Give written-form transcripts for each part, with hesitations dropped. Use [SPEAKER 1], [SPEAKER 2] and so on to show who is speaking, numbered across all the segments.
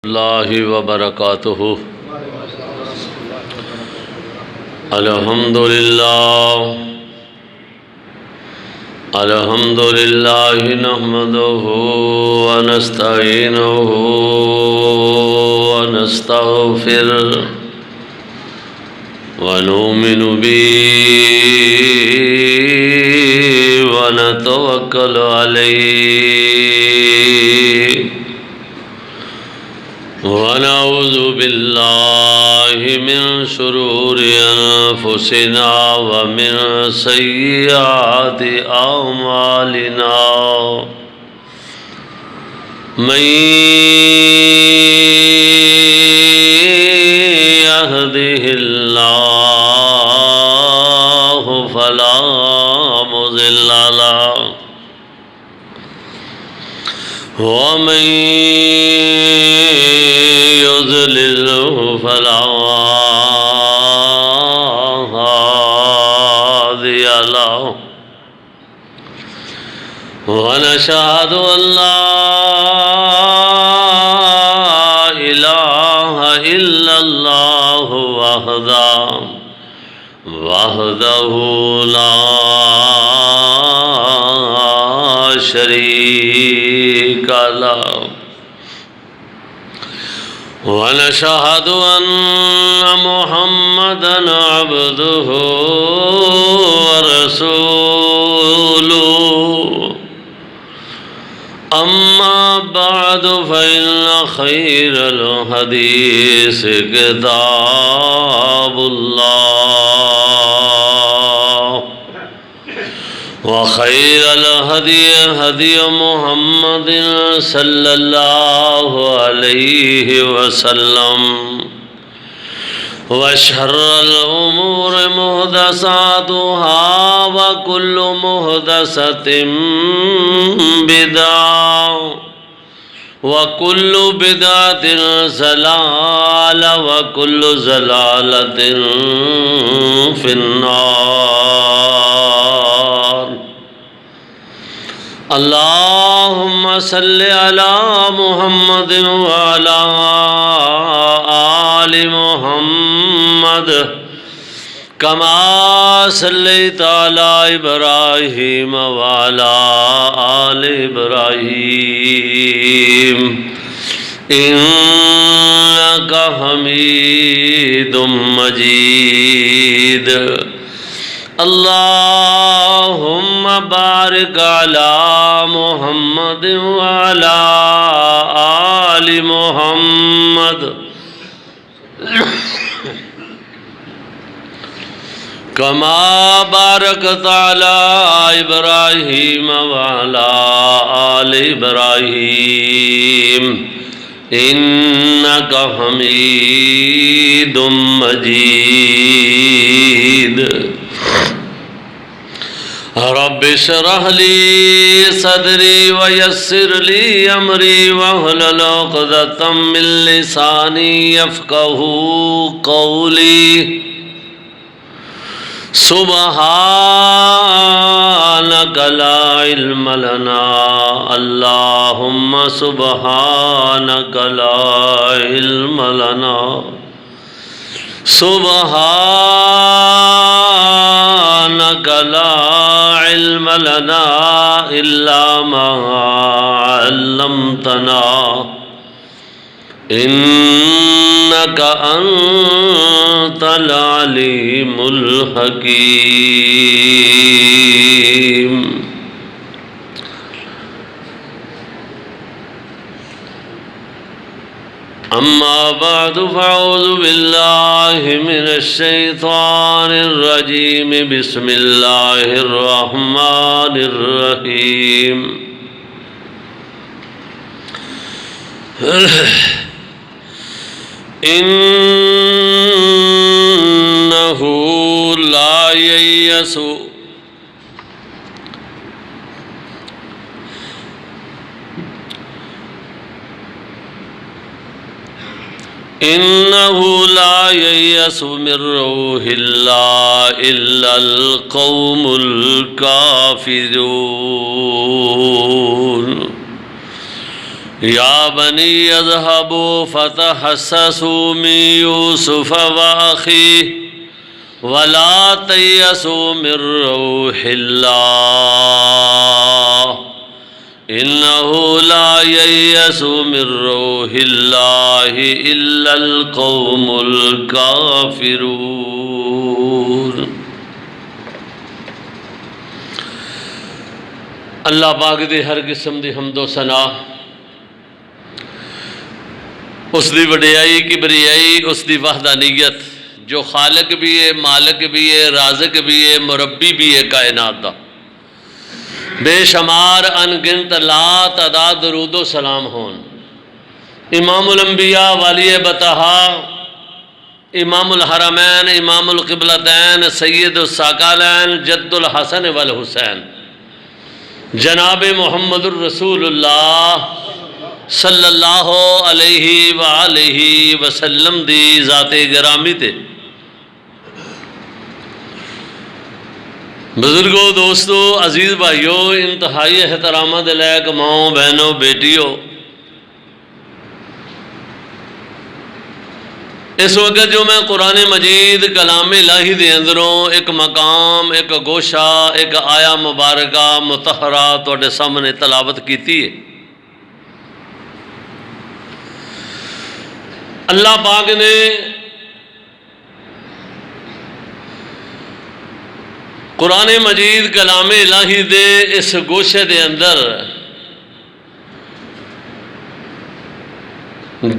[SPEAKER 1] اللہ وبرکاتہ۔ الحمدللہ نحمدہ ونستعینہ ونستغفرہ ونؤمن به ونتوکل علیہ ونعوذ باللہ من شرور انفسنا ومن سیئات اعمالنا من يهده الله فلا مضل له ومن يضلله فلا هادي له ونشهد أن لا إله إلا الله وحده لا شريك له ونشهد أن محمدًا عبده ورسوله أما بعد فإن خير الحديث كتاب الله وخير الهدي هدي محمد صلى الله عليه وسلم وشر الأمور محدثاتها وكل محدثة بدعة وكل بدعة ضلالة وكل ضلالة في النار اللهم صل على محمد وعلى آل محمد كما صليت على إبراهيم وعلى آل إبراهيم إنك حميد مجيد اللهم بارك على محمد وعلى آل محمد كما باركت على إبراهيم وعلى آل إبراهيم إنك حميد مجيد رب اشرح لي صدري ويسر لي أمري واحلل عقدة من لساني يفقهوا قولي سبحانك لا علم لنا اللهم سبحانك لا علم لنا سبحانك لا علم لنا إلا ما علمتنا إنك أنت العليم الحكيم أما بعد فأعوذ بالله من الشيطان الرجيم بسم الله الرحمن الرحيم إنه لا ييأس إنه لا ييأس من روح الله إلا القوم الكافرون یا بنی اذهبوا فتحسسوا من یوسف واخیہ ولا تیأسوا من روح اللہ انہ لا ییأس من روح اللہ الا القوم الکافرون۔ اللہ پاک دی ہر قسم دی حمد و ثنا، اس دی وڈیائی کبریائی، اس دی وحدانیت جو خالق بھی ہے، مالک بھی ہے، رازق بھی ہے، مربی بھی ہے کائنات دا، بے شمار انگنت لا تعداد درود و سلام ہون امام الانبیاء والی بطحا، امام الحرمین، امام القبلتین، سید الثقلین، جد الحسن والحسین، جناب محمد الرسول اللہ صلی اللہ علیہ وآلہ وسلم دی ذات گرامی تے۔ بزرگوں، دوستو، عزیز بھائیو، انتہائی احترامہ دے لائق ماؤں، بہنوں، بیٹیوں، اس وقت جو میں قرآن مجید کلام الہی دے اندروں ایک مقام، ایک گوشہ، ایک آیا مبارکہ مطہرہ تواڈے سامنے تلاوت کیتی ہے، اللہ پاک نے قرآن مجید کلام الہی دے اس گوشے دے اندر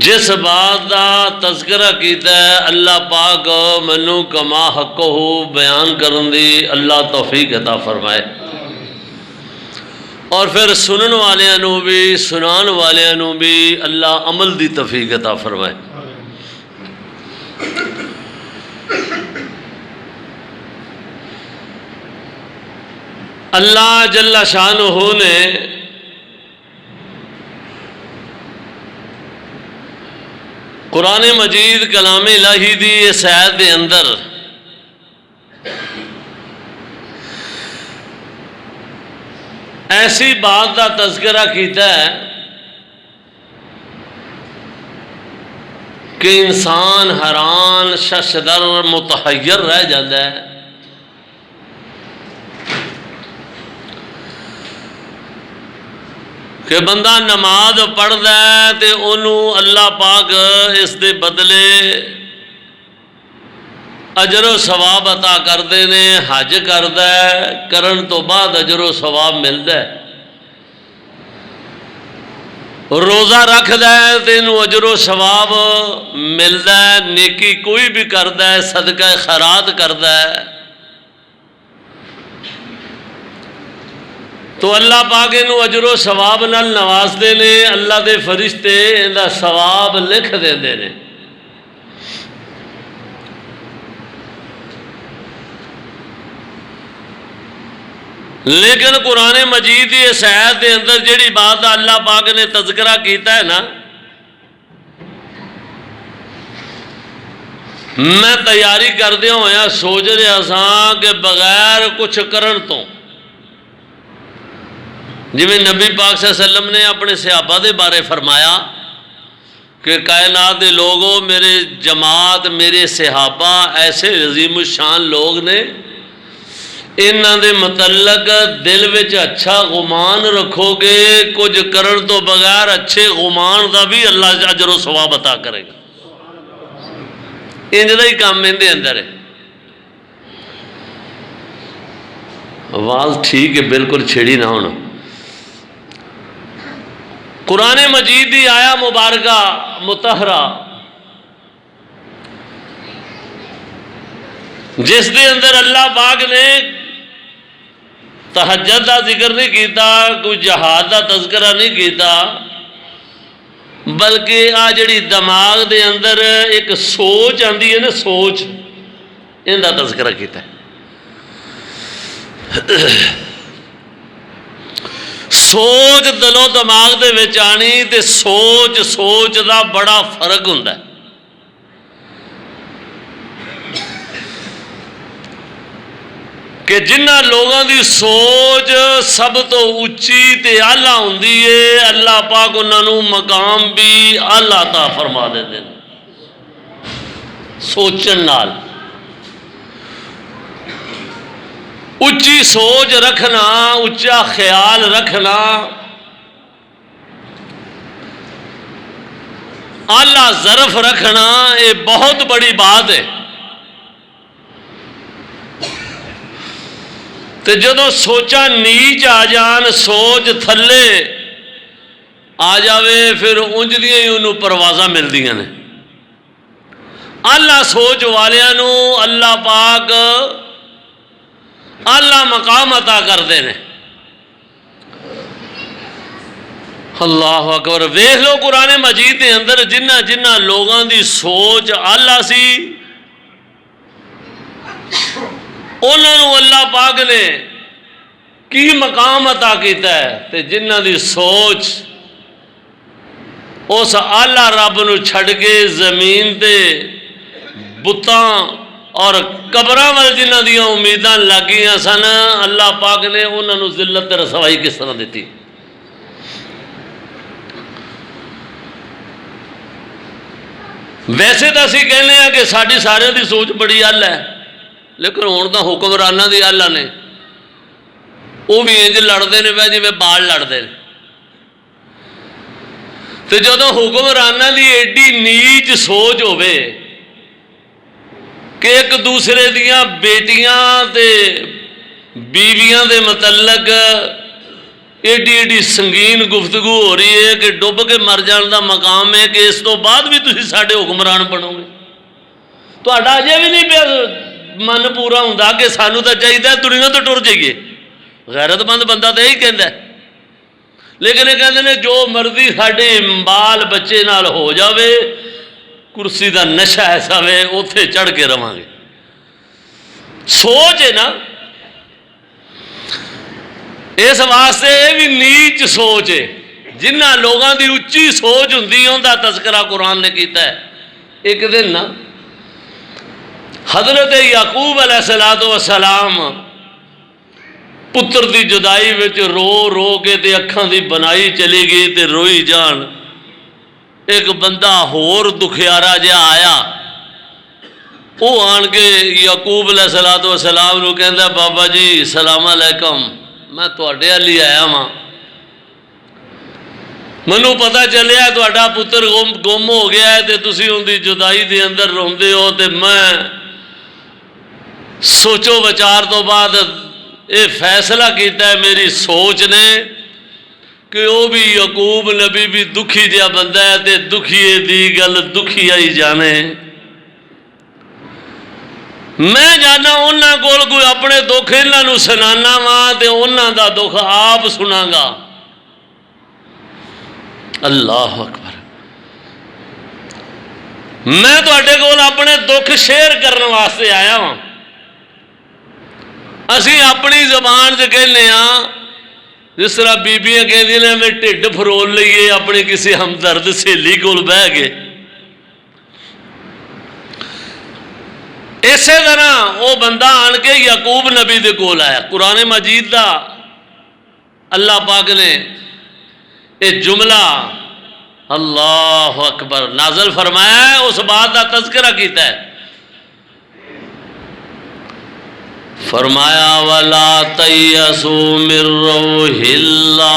[SPEAKER 1] جس بات دا تذکرہ کیتا ہے، اللہ پاک منو کما حقہ بیان کرن دی اللہ توفیق عطا فرمائے، اور پھر سنن والیاں نو بھی، سنان والیاں نو بھی اللہ عمل دی توفیق عطا فرمائے۔ اللہ جل شانہ نے قرآن مجید کلام الہی دی اس آیت دے اندر ایسی بات کا تذکرہ کیتا ہے کہ انسان حیران، ششدر، متحیر رہ جاتا ہے کہ بندہ نماز پڑھدا ہے تے انہوں اللہ پاک اس دے بدلے اجر و ثواب عطا کردے نے، حج کردا ہے، کرن تو بعد اجر و ثواب ملدا ہے، روزہ رکھدا ہے تے انہوں اجر و ثواب ملدا ہے، نیکی کوئی بھی کردا ہے، صدقہ خیرات کردا ہے تو اللہ پاک انہوں اجر و ثواب نال نوازدے نے، اللہ دے فرشتے انہاں ثواب لکھ دیندے نے۔ لیکن قرآن مجید کی اس آیت دے اندر جڑی بات دا اللہ پاک نے تذکرہ کیتا ہے نا، میں تیاری کردے ہویا سوچ رہا سا کہ بغیر کچھ کرن تو، جویں نبی پاک صلی اللہ علیہ وسلم نے اپنے صحابہ دے بارے فرمایا کہ کائنات دے لوگوں، میرے جماعت، میرے صحابہ ایسے عظیم الشان لوگ نے، انہاں دے متعلق دل وچ اچھا گمان رکھو گے، کچھ کرن تو بغیر اچھے گمان دا بھی اللہ اجر و ثواب عطا کرے گا۔ انج دا ہی کام اندے اندر ہے۔ آواز ٹھیک ہے، بالکل چھڑی نہ ہونا۔ قرآن مجید دی آیا مبارکہ مطہرہ جس دے اندر اللہ پاک نے تہجد دا ذکر نہیں کیتا، کوئی جہاد دا تذکرہ نہیں کیتا، بلکہ آ جڑی دماغ دے اندر ایک سوچ آندی ہے نا، سوچ، ان دا تذکرہ کیتا ہے۔ سوچ دل و دماغ دے وچ آنی تے سوچ دا بڑا فرق ہوندا ہے۔ کہ جنہ لوگوں دی سوچ سب تو اچھی تے اعلیٰ ہوندی ہے، اللہ پاک انہاں نوں مقام بھی اعلیٰ عطا فرما دیندے ہیں سوچن نال۔ اچھی سوچ رکھنا، اچھا خیال رکھنا، اعلیٰ ظرف رکھنا، یہ بہت بڑی بات ہے۔ تو جدو سوچا نیچ آ جان، سوچ تھلے آ جاوے، پھر انج دیاں ہی انہوں پروازاں ملدیاں نے۔ اللہ سوچ والیاں نو اللہ پاک اللہ مقام عطا کر دینے۔ اللہ اکبر۔ ویکھ لو قرآن مجید کے اندر جنہ جنہ لوگاں دی سوچ اللہ سی، انہوں نے اللہ پاک نے کی مقام عطا کیتا ہے، تے جنہ دی سوچ اس اللہ رب نو چھڑ کے زمین تے بتاں اور قبراں وال جنہ دیاں امیداں لگیاں سن، اللہ پاک نے انہوں نے ذلت رسوائی کس طرح دیتی۔ ویسے تو اسی کہنے ہیں کہ ساری سارے دی سوچ بڑی اعلی ہے، لیکن ہوں تو حکمرانہ دی اعلی نے، وہ بھی انج لڑتے ہیں پہ جی بال لڑتے ہیں۔ تو جدو حکمرانہ دی ایڈی نیچ سوچ ہوئے کہ ایک دوسرے دیاں بیٹیاں تے بیویاں دے متعلق ایڈی ایڈی سنگین گفتگو ہو رہی ہے کہ ڈب کے مر جان دا مقام ہے کہ اس تو بعد بھی تسی ساڈے حکمران بنو گے۔ تو اجے بھی نہیں پیا من پورا ہوندا کہ سانو تو چاہیے دنیا تو ٹر جائیے۔ غیرت مند بندہ تو یہی کہندا ہے، لیکن یہ کہندے نے جو مرضی ساڈے بال بچے نال ہو جاوے، کرسی دا نشہ ایسا وے اوتھے چڑھ کے رواں گے۔ سوچ ہے نا، اس واسطے یہ بھی نیچ سوچ ہے۔ جنہ لوگاں دی اچھی سوچ ہوندی اوندا تذکرہ قرآن نے کیتا ہے۔ ایک دن نا حضرت یعقوب علیہ السلام پتر دی جدائی وچ رو رو کے تے اکھاں دی بنائی چلی گئی تے روئی جان۔ ایک بندہ ہور دکھیارا جہا آیا، وہ آن کے یعقوب علیہ السلام نو کہندا بابا جی سلام علیکم، میں تواڈے ہلی آیا ہاں، منوں پتہ چلیا تہاڈا پتر گم ہو گیا ہے تے تسی ان دی جدائی دے اندر روندے ہو، تے میں سوچو بچار تو بعد یہ فیصلہ کیتا ہے میری سوچ نے کہ وہ بھی یعقوب نبی بھی دکھی جہا بندہ ہے تے دکھیے دی گل دکھی آئی جانے۔ میں جانا انہاں کول کوئی اپنے دکھ انہاں نو سنانا وا تے انہاں دا دکھ آپ سنا گا۔ اللہ اکبر۔ میں تواڈے کول اپنے دکھ شیئر کرنے واسطے آیا ہاں۔ اسی اپنی زبان سے کہنے ہاں، جس طرح بیبیاں کہندی نے میں ٹھڈ فرول لئیے اپنی کسی ہمدرد سہیلی کول بہ گئے، اسی طرح وہ بندہ آن کے یعقوب نبی دے کول آیا۔ قرآن مجید دا اللہ پاک نے یہ جملہ اللہ اکبر نازل فرمایا ہے، اس بات کا تذکرہ کیتا ہے۔ فرمایا وَلَا تَيَّسُوا مِن رَّوْحِ اللَّهِ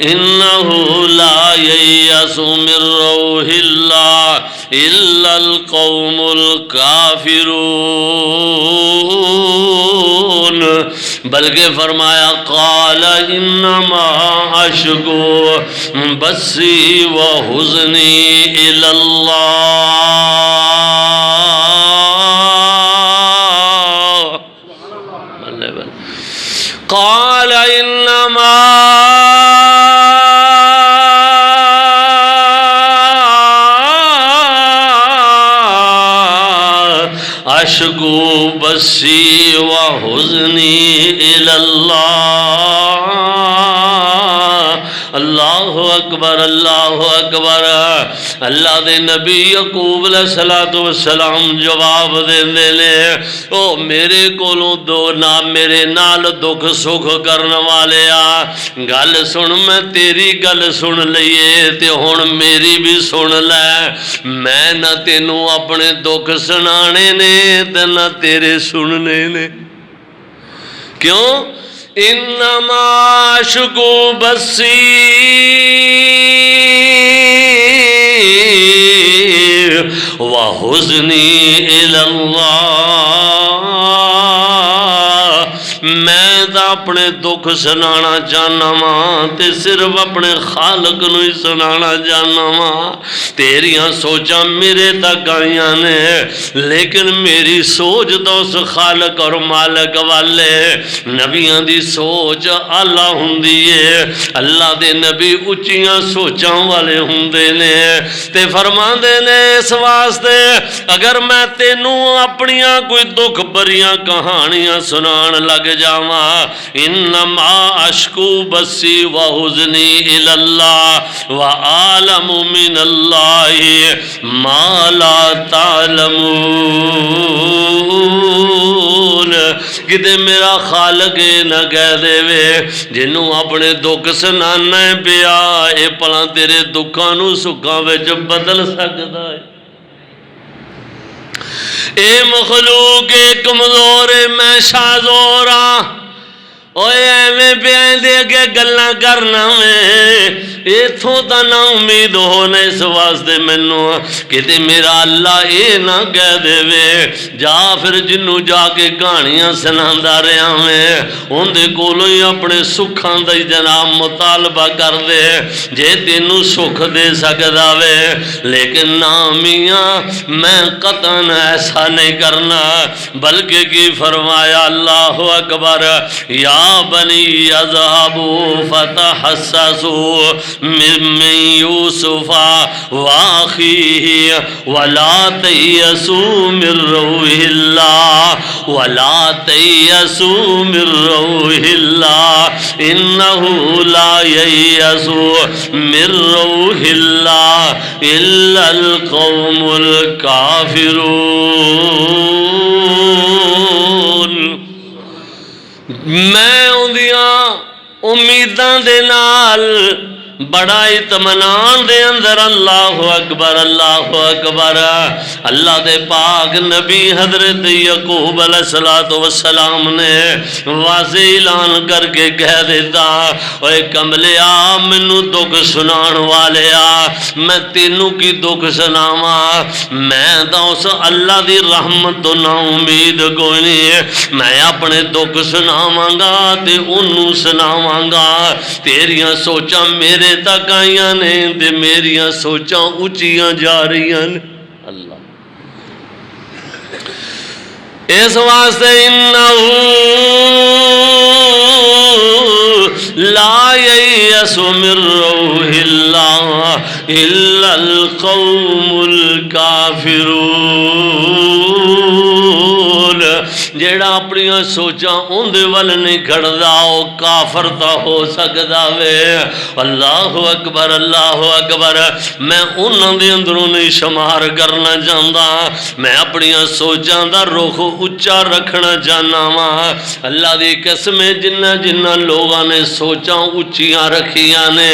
[SPEAKER 1] إِنَّهُ لَا يَيَّسُ مِن رَّوْحِ اللَّهِ إِلَّا الْقَوْمُ الْكَافِرُونَ، بلکہ فرمایا قَالَ إِنَّمَا أَشْكُو بَثِّي وَحُزْنِي إِلَى اللَّهِ قال انما اشکو بثی وحزنی الی اللہ۔ اللہ اکبر اللہ اکبر۔ اللہ دے نبی یعقوب علیہ الصلوۃ والسلام جواب دیندے نے او میرے کولوں دو نہ میرے نال دکھ سکھ کرن والے آ گل سن، میں تیری گل سن لئیے تے ہن میری بھی سن لے۔ میں نہ تینوں اپنے دکھ سنانے نے تے نہ تیرے سننے نے۔ کیوں؟ انما اشکو بسی وحزنی الی اللہ، میں تا اپنے دکھ سنانا چاہنا ماں تے صرف اپنے خالق نو ہی سنانا چاہنا ماں۔ تیریاں سوچاں میرے تک آئیاں نے لیکن میری سوچ تو اس خالق اور مالک والے۔ نبیاں دی سوچ اعلیٰ ہوندی ہے، اللہ دے نبی اچیاں سوچاں والے ہوندے نے تے فرماندے نے اس واسطے اگر میں تینوں اپنیاں کوئی دکھ بھریاں کہانیاں سنان لگ جاواں، انما اشکو بسی وحزنی الی اللہ وعالم من اللہ ما لا تعلمون۔ کتے میرا خالق نہ کہہ دے وے جنوں اپنے دکھ سنانا پیا اے پلا تیرے دکھاں نو سکھاں وچ بدل سکدا ہے۔ اے مخلوق کمزور میں شازور ہاں، اوے ایویں پیاں دے کے گلاں کرنا میں ایتھوں تا نا امید ہونا اس واسطے مینوں کتے میرا اللہ اے نہ کہہ دے وے جا پھر جنوں جا کے کہانیاں سناندا رہیا میں ان دے کولوں ہی اپنے سکھاں دا جناب مطالبہ کر دے جے تینوں سکھ دے سکدا وے، لیکن نا میاں میں قطعاً ایسا نہیں کرنا، بلکہ کی فرمایا اللہ اکبر یا بنی اذهبوا فتحسسوا من یوسف واخیہ ولا تیأسوا من روح اللہ ولا تیأسوا من روح اللہ انہ لا ییأس من روح اللہ الا القوم الکافرون۔ میں اندیاں امیداں دے نال بڑا اطمینان دے اندر اللہ اکبر اللہ اکبر اللہ دے پاک نبی حضرت یعقوب علیہ السلام نے واضح اعلان کر کے کہہ دیتا اے کملیا مینوں دکھ سنان والیا میں تینوں کی دکھ سناواں، میں تو اس اللہ دی رحمت تو نا امید کوئی نہیں، میں اپنے دکھ سناواں گا تے انہوں سناواں گا۔ تیریاں سوچاں میرے تک آئیاں نے تے میریاں سوچاں اچیاں جا رہیاں نے۔ اللہ اس واسطے انہو لا ییأس من روح اللہ الا القوم الکافرون۔ جیڑا اپنی سوچاں اندے ول نہیں کھڑدا او کافر تا ہو سکدا وے۔ اللہ اکبر اللہ اکبر، میں انہاں دے اندروں نہیں شمار کرنا چاہندا، میں اپنی سوچاں دا رخ اچا رکھنا چاہنا وا۔ اللہ دی قسم جنہ جنہ لوگاں نے سوچاں اچیاں رکھیاں نے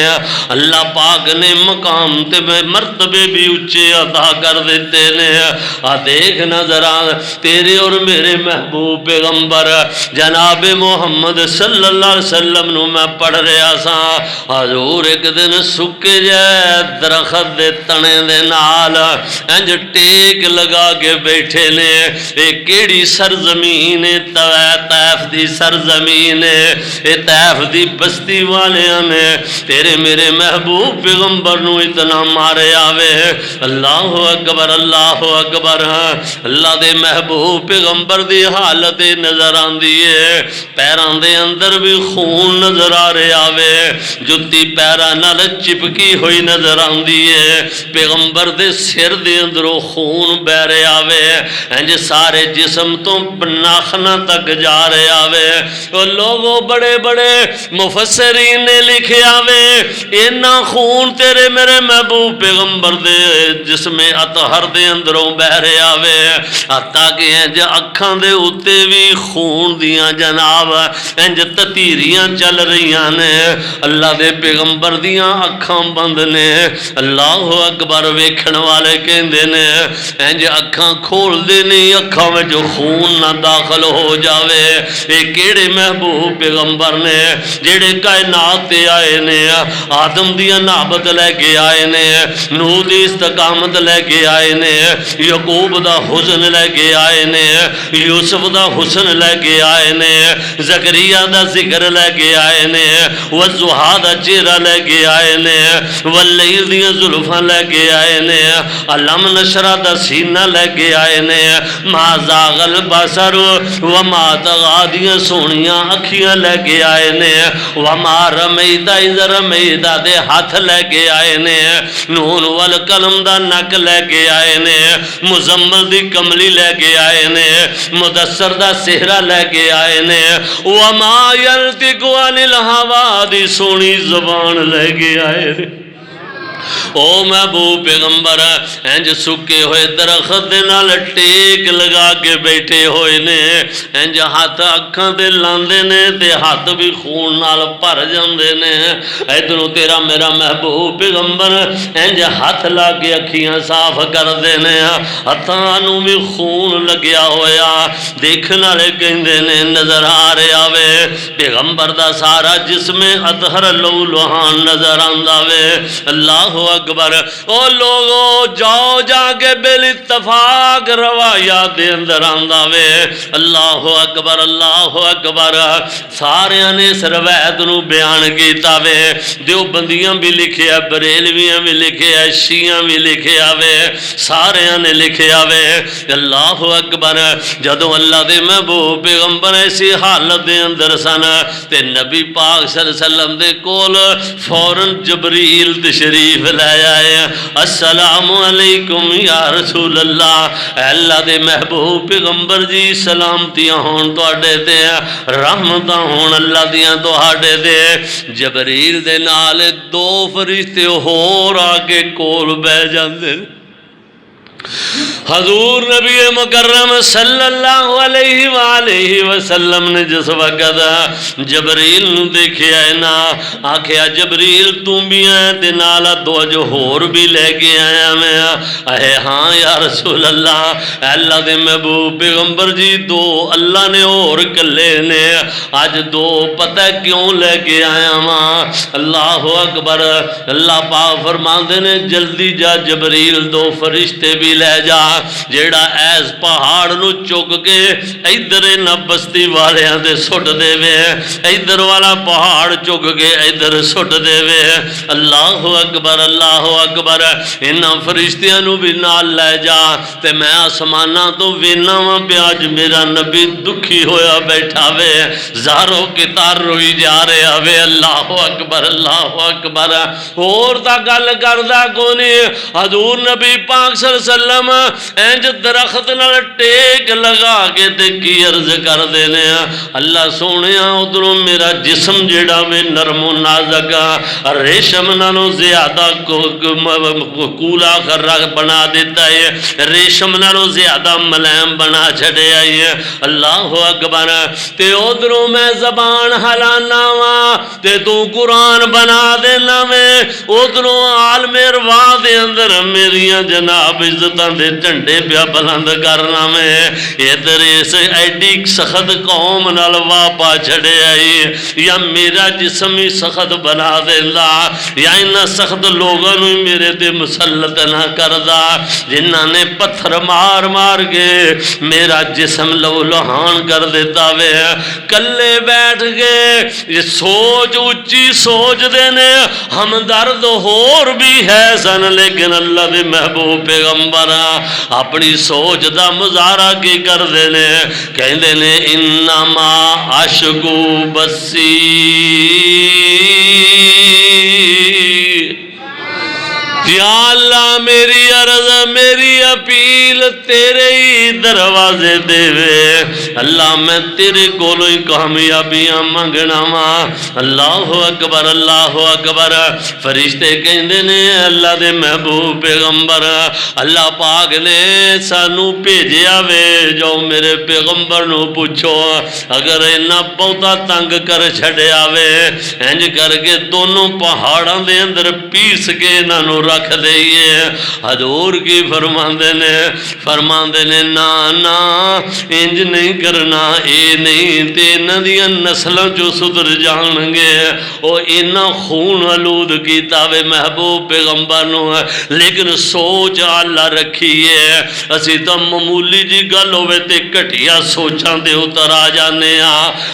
[SPEAKER 1] اللہ پاک نے مقام تے مرتبے بھی اچے عطا کر دیتے نے۔ دیکھ ذرا تیرے اور میرے محبوب پیغمبر جناب محمد صلی اللہ علیہ وسلم نو میں پڑھ رہا سا، حضور ایک دن سکے جائے درخت دے تنے دے نال انج ٹیک لگا کے بیٹھے نے۔ ایک کیڑی سرزمین طائف دی سرزمین اے طائف دی بستی والیاں نے تیرے میرے محبوب پیغمبر نو اتنا مارے آوے۔ اللہ اکبر اللہ اکبر، اللہ دے محبوب پیغمبر دی حالت نظر آندی ہے، پیراں دے اندر بھی خون نظر آ رہا وے، جُتی پیراں نال چپکی ہوئی نظر آندی ہے، پیغمبر دے سر دے اندروں خون بہ رہا وے، انج سارے جسم تو ناخنا تک جا رہا وے۔ وہ لوگوں بڑے بڑے مفسرین نے لکھیا وے اینا خون تیرے میرے محبوب پیغمبر دے جسم اطہر دے اندروں بہ رہا وے، حتیٰ کہ انج اکھاں دے اُتے بھی خون دیاں جناب انج تتیریاں چل رہیاں نے، اللہ دے پیغمبر دیاں اکھاں بند نے، اللہ اکبر، ویکھن والے کہندے نے انج اکھاں کھول دے نہیں اکھاں میں جو خون نہ داخل ہو جاوے۔ اے کیڑے محبوب پیغمبر نے جڑے کائنات تے آئے نے، آدم دی نابت لے کے آئے نے، نوح دی استقامت لے کے آئے نے، یعقوب دا حسن لے کے آئے نے، یوسف دا حسن لے کے آئے نے، زکریا دا ذکر لے کے آئے نے، والضحیٰ دا چہرہ لے کے آئے نے، واللیل دی زلفاں لے کے آئے نے، علم نشرہ دا سینہ لے کے آئے نے، ما زاغ البصر وما طغیٰ دیاں سونیاں اکھیاں لے کے آئے نے، وما رمیت اذ رمیت دے ہاتھ لے کے آئے نے، نون والقلم دا نک لے کے آئے نے، مزمل دی کملی لے کے آئے نے، مدثر دا سہرہ لے کے آئے نے، وما ینطق عن الہویٰ دی سونی زبان لے کے آئے نے۔ او محبوب پیغمبر انج سکے ہوئے درخت دے نال ٹیک لگا کے بیٹھے ہوئے نے، انج ہاتھ اکھاں دے لاندے نے تے ہاتھ بھی خون نال بھر جاندے نے، ادھروں تیرا میرا محبوب پیغمبر انج ہاتھ لا کے اکھیاں صاف کردے نے، ہتھاں نوں بھی خون لگیا ہویا، دیکھن والے کہندے نے نظر آ رہا وے پیغمبر دا سارا جسم اطہر لو لوہان نظر آندا وے۔ اللہ اکبر، او لوگو جاؤ جا کے بل اتفاق روایات دے اندر آندا وے، اللہ اکبر اللہ اکبر، سارے نے اس روایت نو بیان کیتا وے، دیوبندیاں بھی لکھیا، بریلویاں بھی لکھیا، شیعہ بھی لکھیا وے، سارے نے لکھیا وے۔ اللہ اکبر، جدوں اللہ دے محبوب پیغمبر ایسی حالت دے اندر سن تے نبی پاک صلی اللہ علیہ وسلم دے کول فوراً جبریل تشریف لے آئے، السلام علیکم یا رسول اللہ، اے اللہ دے محبوب پیغمبر جی سلامتیاں ہون تواڈے تے، رحمتاں ہون اللہ دیاں تواڈے تے۔ جبریل دے نال دو فرشتے ہور آ کے کول بہ جاندے، حضور نبی مکرم صلی اللہ علیہ وآلہ وسلم نے جس وقت جبریل نو دیکھیا ہے نا، آکھیا جبریل تو بھی آیا تے نالا دو جو ہور بھی لے کے آیا میں، اے ہاں یا رسول اللہ، اللہ دے محبوب پیغمبر جی دو اللہ نے اور کلے نے، آج دو پتہ کیوں لے کے آیا ماں؟ اللہ اکبر، اللہ پاک فرماندے نے جلدی جا جبریل دو فرشتے بھی لے جا، جیڑا ایس پہاڑ نو چک کے ادھر نہ بستی والیاں دے سٹ دے وے، ادھر والا پہاڑ چک کے ادھر سٹ دے وے۔ اللہ اکبر اللہ اکبر، انہاں فرشتیاں نو بھی نال لے جا تے میں آسماناں تو وینا واں پہ اج میرا نبی دکھی ہویا بیٹھا وے، زارو کی تار روئی جا رہا وے۔ اللہ اکبر اللہ اکبر، اور تا گل کردا کونی، حضور نبی پاک صلی اللہ علیہ وسلم انج درخت نال ٹیک لگا کے تے کی عرض کر دینے، اللہ سونیا ادھروں میرا جسم جیڑا میں نرم و نازک ریشم نالوں زیادہ کولا کر بنا دیتا ہے، ریشم نالوں زیادہ ملائم بنا چھڑے آئی ہے۔ اللہ اکبر، تے ادھروں میں زبان ہلانا وا تے تو قرآن بنا دینا میں، ادھروں عالم ارواح دے اندر میریاں جناب عزتاں دے جھنڈے پیا بلند کرنا میں، ادھر اس ایڈی سخت قوم نال واپا چھڑے آئی، یا میرا جسم ہی سخت بنا دینا، یا انہاں سخت لوگوں نے میرے تے مسلط نہ کردا جنہاں نے پتھر مار مار کے میرا جسم لو لہان کر دیتا وے، کلے بیٹھ گئے یہ سوچ اچھی سوچ دینے، ہم درد ہور بھی ہے سن، لیکن اللہ دے محبوب پیغمبر اپنی سوچ دا مظاہرہ کی کردے نے کہندے نے انما اشکو بسی یا اللہ میری عرض میری اپیل تیرے ہی دروازے دے وے اللہ میں تیرے کولوں ہی کامیابیاں منگنا وا اللہ اکبر اللہ اکبر فرشتے کہندے نے اللہ دے محبوب پیغمبر اللہ پاک نے سانو بھیجیا وے جو میرے پیغمبر نو پوچھو اگر اینا بہتا تنگ کر چھڑیا وے انج کر کے دونوں پہاڑاں دے اندر پیس کے انہاں نو رکھ دئیے حضور کی فرماندے نے نا انج نہیں کرنا اے نہیں تے انہاں دیاں نسلاں جو سدھر جان گے او اینا خون آلود کیتا وے محبوب پیغمبر نو لیکن سوچ اللہ رکھیے اسی تو معمولی جی گل ہوئے تے گھٹیا سوچاں دے اتر آ جانے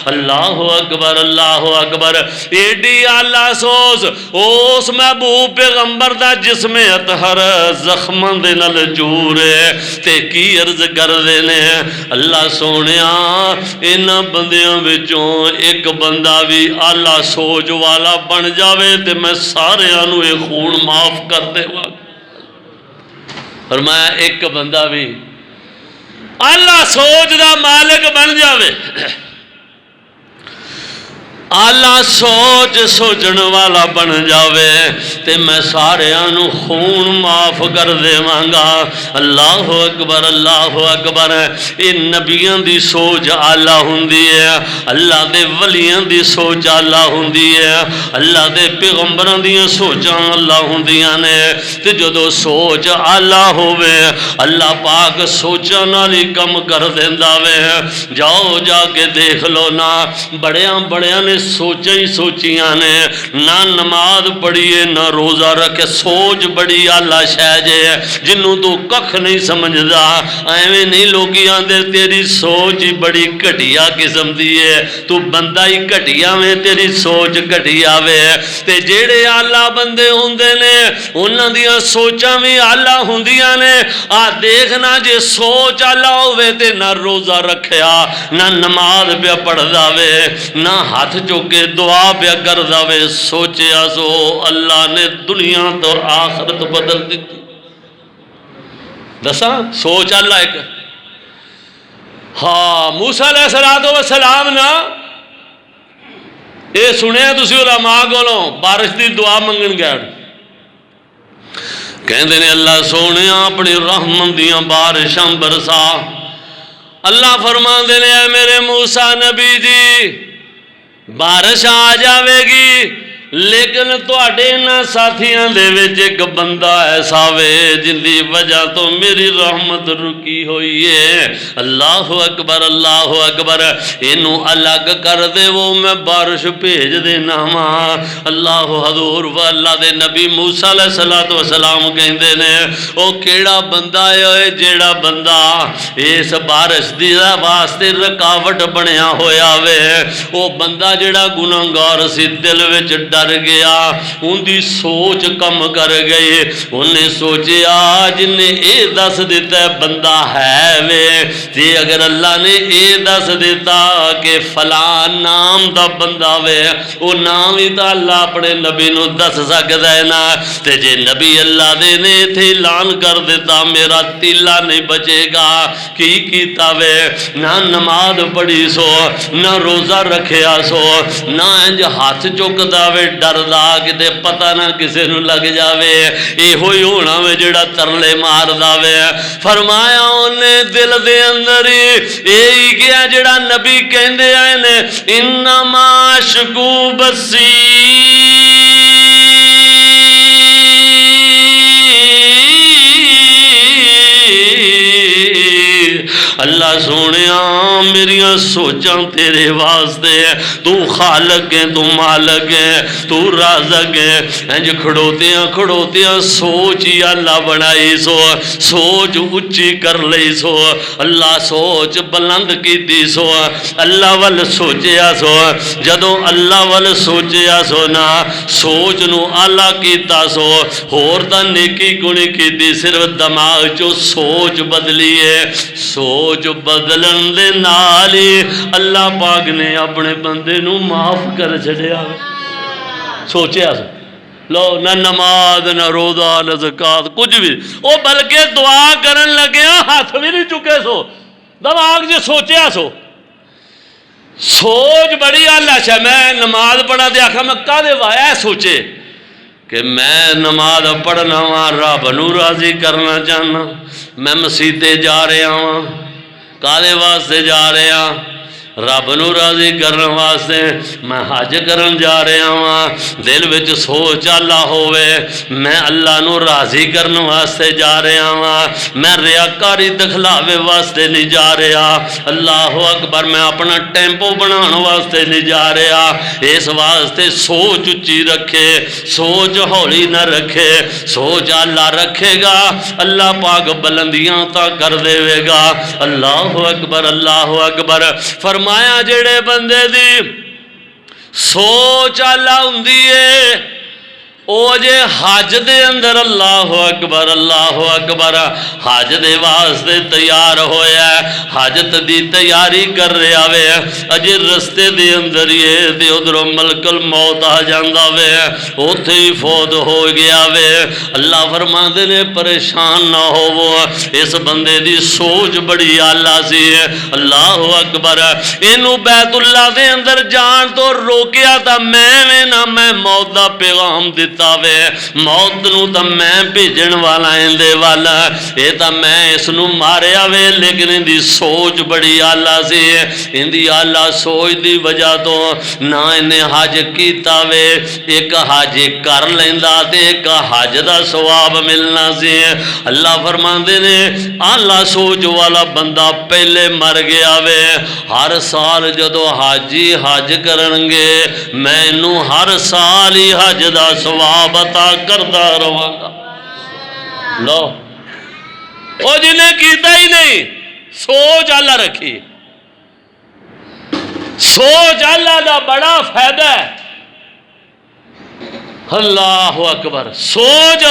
[SPEAKER 1] اللہ اکبر ایڈی اللہ سوچ اس محبوب پیغمبر دا جسم اطہر زخماں دے نال جورے تے کی عرض کر دینے اللہ سونیا انہاں بندیاں وچوں ایک بندہ بھی اللہ سوچ والا بن جاوے تے میں سارے آنو ایک خون معاف کر دے وا فرمایا ایک بندہ بھی اللہ سوچ دا مالک بن جاوے اللہ سوچ سوچن والا بن جاوے تے میں سارے آنو خون معاف کر دے مانگا اللہ اکبر ان نبیان دی سوچ آلہ ہوندی ہے اللہ دے ولیان دی سوچ آلہ ہوندی ہے اللہ دے پیغمبران دی سوچاں اللہ ہوندیاں نے تے جدو سوچ آلہ ہوئے اللہ پاک سوچاں نالی کم کر دیندہ وے جاؤ جا کے دیکھ لو نا بڑیاں نے سوچیاں نے نہ نماز پڑھیے نہ روزہ رکھے سوچ بڑی اللہ شہجے جنہوں تو ککھ نہیں سمجھدا ایویں نہیں لوگی آندے تیری سوچ بڑی گھٹیا قسم دیئے تو بندہ ہی گھٹیا میں تیری سوچ گھٹیا وے تے جیڑے اللہ بندے ہوندے نے انہاں دیاں سوچاں بھی اللہ ہوندیاں نے دیکھنا جے سوچ اللہ ہوئے تے نہ روزہ رکھیا نہ نماز پہ پڑھدا وے نہ ہاتھ چوکے دعا پہ کردا وے سوچیا سو اللہ نے دنیا تو آخرت بدل دیتی دسا سوچ اللہ ایک ہاں موسیٰ علیہ السلام نا اے سنے تسی علماء کولوں بارش دی دعا منگن گیا کہندے نے اللہ سونے اپنی رحمت دیاں بارشاں برسا اللہ فرمان دے لے میرے موسیٰ نبی جی بارش آ جاوے گی لیکن تواڈے نہ ساتھیاں دے وچ ایک بندہ ایسا وے جن دی وجہ تو میری رحمت رکی ہوئی ہے اللہ اکبر اینو الگ کر دے وہ میں بارش بھیج دینا وا اللہ حضور و اللہ دے نبی موسیٰ علیہ السلام کہندے نے او کیڑا بندہ ہے جیڑا بندہ اس بارش دی واسطے رکاوٹ بنیا ہویا وے او بندہ جیڑا گناہگار سی دل وچ ڈر گیا ان دی سوچ کم کر گئی انہیں سوچیا جن نے اے دس دیتا ہے بندہ ہے وے تے اگر اللہ نے اے دس دیتا کہ فلان نام دا بندہ وے وہ نام ہی تا اللہ اپنے نبی نو دس سکتا ہے نا تے جے نبی اللہ دے نے تھے اعلان کر دیتا میرا تیلا نہیں بچے گا کی کیتا وے نہ نماز پڑھی سو نہ روزہ رکھیا سو نہ انج ہاتھ چکدا وے ڈر دا کتے پتہ نہ کسے نو لگ جاوے اے ہوئی ہونا وے جڑا ترلے مار دا وے فرمایا انہیں دل دے اندر اے ہی گیا جڑا نبی کہندے آئے نے انما اشکو بسی اللہ سونیا میریاں سوچ سوچاں تیرے واسطے ہے، تو خالق ہے، تو مالک ہے، تو رازق ہے۔ انج کھڑوتیاں سوچ ہی اللہ بنائی سو، سوچ اچھی کر لئی سو، اللہ سوچ بلند کیتی سو، اللہ ول سوچیا سو۔ جدوں اللہ ول سوچیا سو نا، سوچ نو آلہ کیتا سو، ہور تا نیکی کونی کیتی، صرف دماغ چو سوچ بدلی ہے۔ سوچ بدلن دے نالی اللہ پاک نے اپنے بندے نو معاف کر چھڑیا۔ سوچیا سو لو، نہ نماز نہ روزہ نہ زکات کچھ بھی، او بلکہ دعا کرن لگے ہاتھ بھی نہیں چکے سو، دماغ جو سوچیا سو۔ سوچ بڑی اللہ ہے۔ میں نماز پڑھا دے آکھا میں کدے وایا سوچے کہ میں نماز پڑھنا وا رب نو راضی کرنا چاہنا، میں مسیتے جا رہا ہوں، کدے واسطے جا رہا، رب نو راضی کرنے واسطے، میں حج کرن جا رہا ہوں، دل وچ سوچ اللہ ہوئے میں اللہ نو راضی کرنے واسطے جا رہا ہوں، میں ریاکاری دکھلاوے واسطے نہیں جا رہا، اللہ اکبر، میں اپنا ٹیمپو بنان واسطے نہیں جا رہا۔ اس واسطے سوچ اچھی رکھے، سوچ ہولی نہ رکھے، سوچ اللہ رکھے گا، اللہ پاک بلندیاں تا کر دے گا۔ اللہ اکبر، اللہ اکبر۔ فرمایا جڑے بندے دی سوچ اللہ ہوندی ہے او جے حج دے اندر اللہ اکبر، اللہ اکبر، حج دے واسطے تیار ہویا ہے، حج دی تیاری کر رہا وے، اجے رستے دے اندر یہ تے ادھروں ملک الموت آ جاندا وے، اوتھے ہی فوت ہو گیا وے۔ اللہ فرماندے نے پریشان نہ ہوو، اس بندے دی سوچ بڑی اعلیٰ سی۔ اللہ اکبر، اینو بیت اللہ دے اندر جان تو روکیا تا میں نہ میں موت دا پیغام دیتا وے، موت نو تا میں بھیجن والا اندے والا، اے تا میں اس نو ماریا وے، لیکن ان دی سوچ بڑی اعلیٰ سی۔ ان دی اعلیٰ سوچ دی وجہ تو نہ انہیں حج کیتا وے، ایک حج کر لیندا تے ایک حج دا ثواب ملنا سی۔ اللہ فرماندے نے اعلیٰ سوچ والا بندہ پہلے مر گیا وے، ہر سال جدو حاجی حج کرنگے میں انہوں ہر سال ہی حج دا ثواب عطا کرتا رہاں گا۔ لو او جنہیں کیتا ہی نہیں، سوچ اللہ رکھی، سوچ اللہ دا بڑا فائدہ ہے۔ اللہ اکبر، سوچ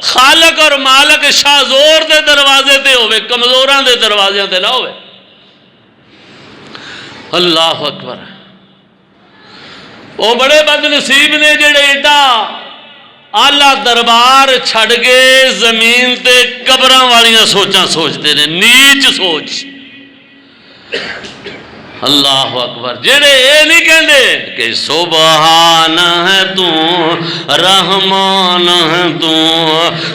[SPEAKER 1] خالق اور مالک شاہ زور دے دروازے تے ہوئے، کمزوران دے دروازے تے نہ ہوئے۔ اللہ اکبر، وہ بڑے بد نصیب نے جڑے ایڈا آلہ دربار چھڑ گئے زمین تے قبراں والیاں سوچاں سوچتے نے، نیچ سوچ۔ اللہ اکبر، جڑے اے نہیں کہندے کہ سبحان ہے تو رحمان ہے تو،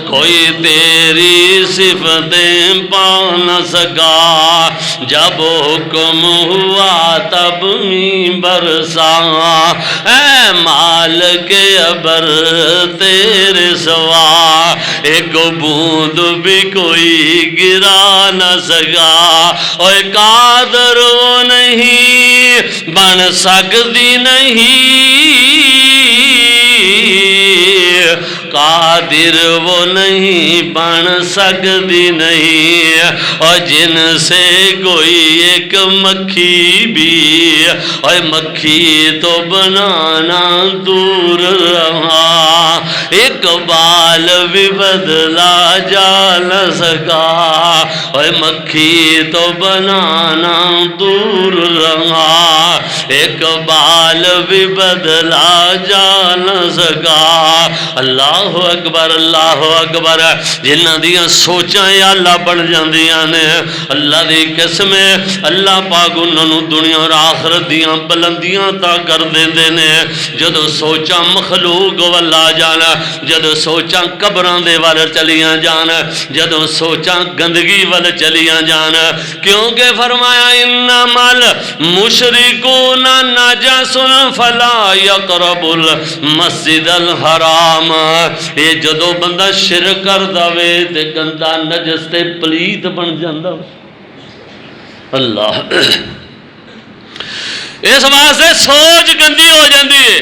[SPEAKER 1] کوئی تیری صفتیں پا نہ سکا، جب حکم ہوا تب می برسا، اے مالک ابر تیرے سوا ایک بوند بھی کوئی گرا نہ سکا، اور قادر وہ نہیں بن سکتی نہیں، قادر وہ نہیں بن سکتی نہیں، اور جن سے کوئی ایک مکھی بھی، اور مکھی تو بنانا دور رہا، ایک بال بھی بدلا جا نہ سکا، اور مکھی تو بنانا دور رہا، ایک بال بھی بدلا جا نہ سکا۔ اللہ اکبر، اللہ اکبر، جنہ دیاں سوچاں اللہ بن جاندیاں نے، اللہ دی قسم ہے، اللہ پاک انہوں دنیا اور آخرت دیاں بلندیاں تا کر دیندے نے۔ جدو سوچاں مخلوق والا جانا، جدو سوچاں قبران دے والے چلیاں جانا، جدو سوچاں گندگی والے چلیاں جانا، کیونکہ فرمایا انما المشرکون نجس فلا یقرب المسجد الحرام، یہ جدو بندہ شرک کر داوے تے گندا نجس تے پلیت بن جاندا۔ اللہ اس واسطے سوچ گندی ہو جاتی ہے.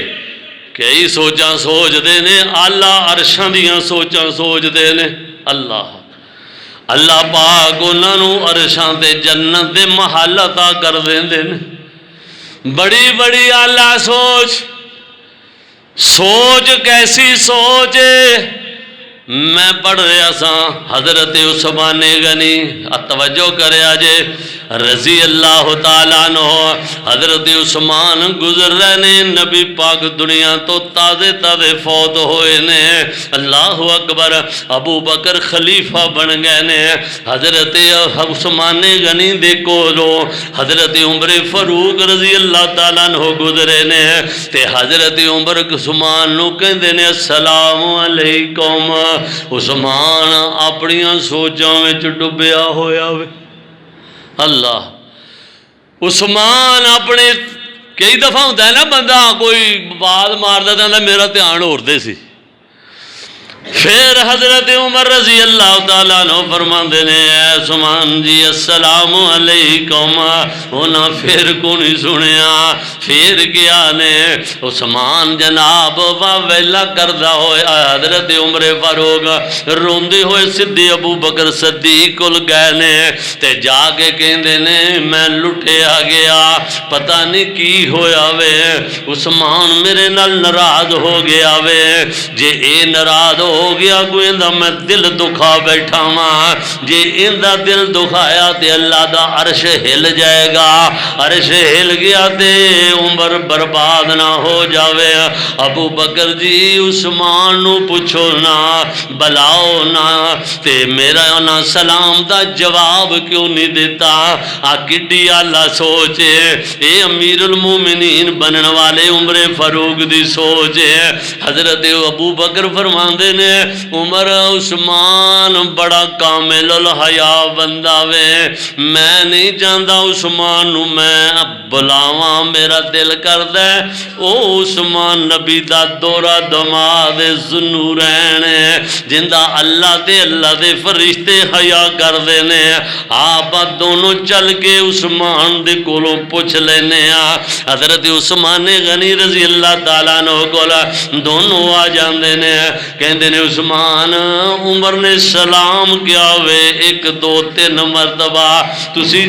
[SPEAKER 1] کئی سوچاں سوچتے ہیں آلہ عرشاں دیاں سوچاں سوچتے ہیں. اللہ پاک انہاں نوں عرشاں تے جنت دے محل عطا کر دیندے نے. بڑی بڑی آلہ سوچ کیسی سوچ ہے. میں پڑھ رہا سا حضرت عثمان غنی توجہ کریا جے رضی اللہ تعالیٰ عنہ. حضرت عثمان گزر رہے نے، نبی پاک دنیا تو تازے تازے فوت ہوئے نے. اللہ اکبر. ابو بکر خلیفہ بن گئے نے. حضرت عثمان غنی دے کولو حضرت عمر فاروق رضی اللہ تعالیٰ عنہ گزرے نے. تے حضرت عمر عثمان نو کہندے نے السلام علیکم. عثمان اپنی سوچاں وچ ڈبیا ہویا وے. اللہ عثمان اپنے کئی دفعہ ہوتا ہے نا بندہ کوئی بات مارتا تھا میرا دھیان ہور دے سی. پھر حضرت عمر رضی اللہ تعالیٰ عنہ فرماندے نے اے عثمان جی السلام علیکم. انہاں پھر کو نہیں سنیا. پھر کیا نے عثمان جناب ویلا کردہ ہویا حضرت عمر فاروق روندے ہوئے سدھی ابو بکر صدیق کول گئے نے. تے جا کے کہندے نے میں لٹیا گیا پتہ نہیں کی ہویا وے. عثمان میرے نال ناراض ہو گیا وے. جے اے ناراض ہو گیا کوئی اندہ میں دل دکھا بیٹھا ماں. جے اندہ دل دکھایا تے اللہ دا عرش ہل جائے گا. عرش ہل گیا تے عمر برباد نہ ہو جاوے. ابو بکر جی عثمان نو پوچھو نا بلاؤ نا تے میرا نا سلام دا جواب کیوں نہیں دیتا. کڈی آلہ سوچ ہے. اے امیر المومنین بنن والے عمر فاروق دی سوچ ہے. حضرت ابو بکر فرماندے نے عمر عثمان بڑا کامل الحیا بندہ وے. میں نہیں چاہتا عثمان نو میں بلاواں. میرا دل کردا ہے او عثمان نبی دا دورہ دماد ذوالنورین جندا اللہ دے فرشتے حیا کردے نے. آپ دونوں چل کے عثمان دے کولوں پوچھ لینے. حضرت عثمان غنی رضی اللہ تعالیٰ عنہ کول دونوں آ جاندے نے. کہندے نے عثمان عمر نے سلام کیا وے 1 2 3 مرتبہ تسی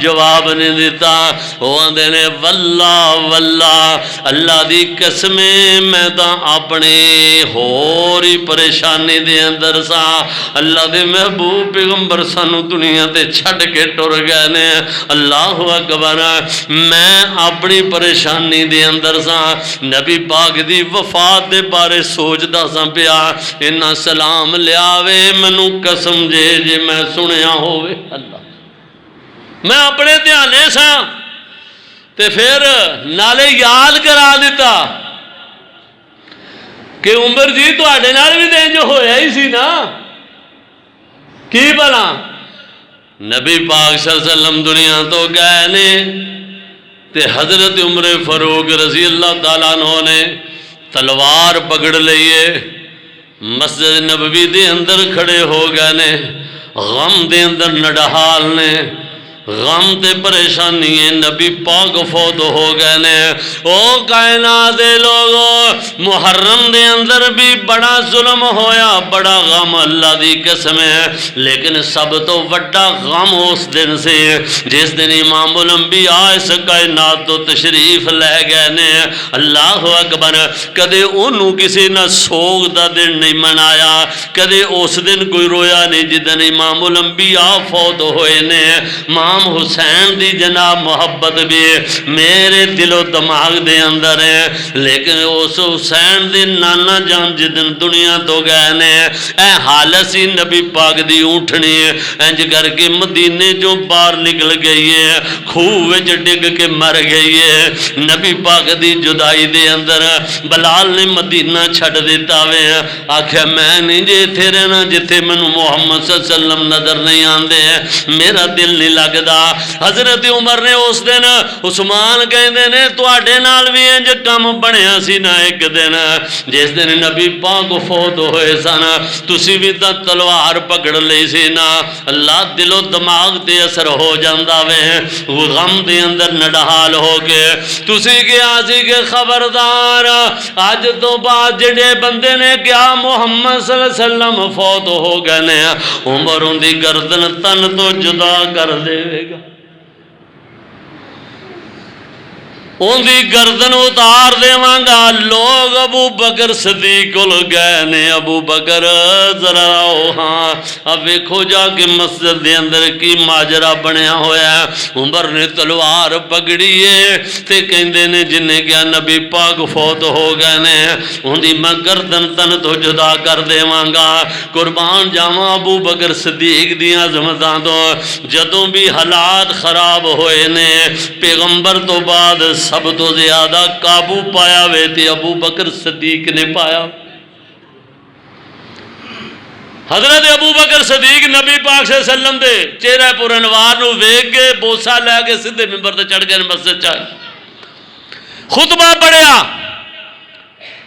[SPEAKER 1] جواب نہیں دیتا. وہ آندے نے واللہ واللہ اللہ دی قسم میں تا اپنے ہوری پریشانی دے اندر سا. اللہ دے محبوب پیغمبر سانو دنیا تے چھڈ کے ٹر گئے نے. اللہ اکبر. میں اپنی پریشانی دے اندر سا. نبی پاک دی وفات دے بارے سوچدا سا پیا. انہاں سلام لیاوے منو قسم جے میں سنیا ہوئے. اللہ میں اپنے دھیانے سا تے پھر نالے یاد کرا دیتا کہ عمر جی تواڈے نال بھی تے جو ہویا ہی سی نا. کی بلا نبی پاک صلی اللہ علیہ وسلم دنیا تو گئے نے تے حضرت عمر فاروق رضی اللہ تعالیٰ عنہ نے تلوار پکڑ لئیے مسجد نبوی دے اندر کھڑے ہو گئے نے. غم دے اندر نڈحال نے. غم تے پریشانی ہے. نبی پاک فوت ہو گئے نے. او کائنات دے لوگو محرم دے اندر بھی بڑا ظلم ہویا بڑا غم اللہ دی قسم ہے. لیکن سب تو وڈا غم اس دن سے جس دن امام الانبیاء اس کائنات تو تشریف لے گئے نے. اللہ اکبر. کدے انہوں کسی نہ سوگ دا دن نہیں منایا. کدے اس دن کوئی رویا نہیں جدن امام الانبیاء فوت ہوئے نے. امام حسین دی جناب محبت بھی میرے دل و دماغ دے اندر ہے. لیکن اس حسین دی نانا جان جدن دنیا تو گئے نے اے حالت سی نبی پاک دی اونٹھنی انج کر کے مدینے جو باہر نکل گئی ہے خوہ وچ ڈگ کے مر گئی ہے. نبی پاک دی جدائی دے اندر بلال نے مدینہ چھڑ دیتا وے. آکھیا میں نہیں جے تھے رہنا جتھے منو محمد صلی اللہ علیہ وسلم نظر نہیں آندے. میرا دل نہیں لگتا لگدا۔ حضرت عمر نے اس دن عثمان کہندے نے تواڈے نال بھی انج کم بنیا سی نا ایک دن جس دن نبی پاک فوت ہوئے سن تسی بھی تا تلوار پکڑ لئی سی نا۔ اللہ دل و دماغ تے اثر ہو جاندا وے وہ غم دے اندر نڈحال ہو کے تسی کیا سی کہ خبردار اج تو بعد جڑے بندے نے کیا محمد صلی اللہ علیہ وسلم فوت ہو گئے نے عمر ان دی گردن تن تو جدا کر دے گا، ان دی گردن اتار دے گا۔ لوگ ابو بکر صدیق کو گئے نے ابو بکر ذرا آؤ ہاں اب ویکھو جا کے مسجد دے اندر کی ماجرا بنیا ہویا ہے۔ عمر نے تلوار پکڑی ہے تے کہندے نے جنہیں کیا نبی پاک فوت ہو گئے نے ان دی میں گردن تن تو جدا کر دے گا۔ قربان جاواں ابو بکر صدیق دی عظمتاں تو جدوں بھی حالات خراب ہوئے نے پیغمبر تو بعد سب تو زیادہ قابو پایا وے تے ابو بکر صدیق نے پایا۔ حضرت ابو بکر صدیق نبی پاک صلی اللہ علیہ وسلم دے چہرہ پر انوار نو ویکھ کے بوسا لے کے سیدھے منبر تے چڑھ گئے مسجد چ خطبہ پڑھیا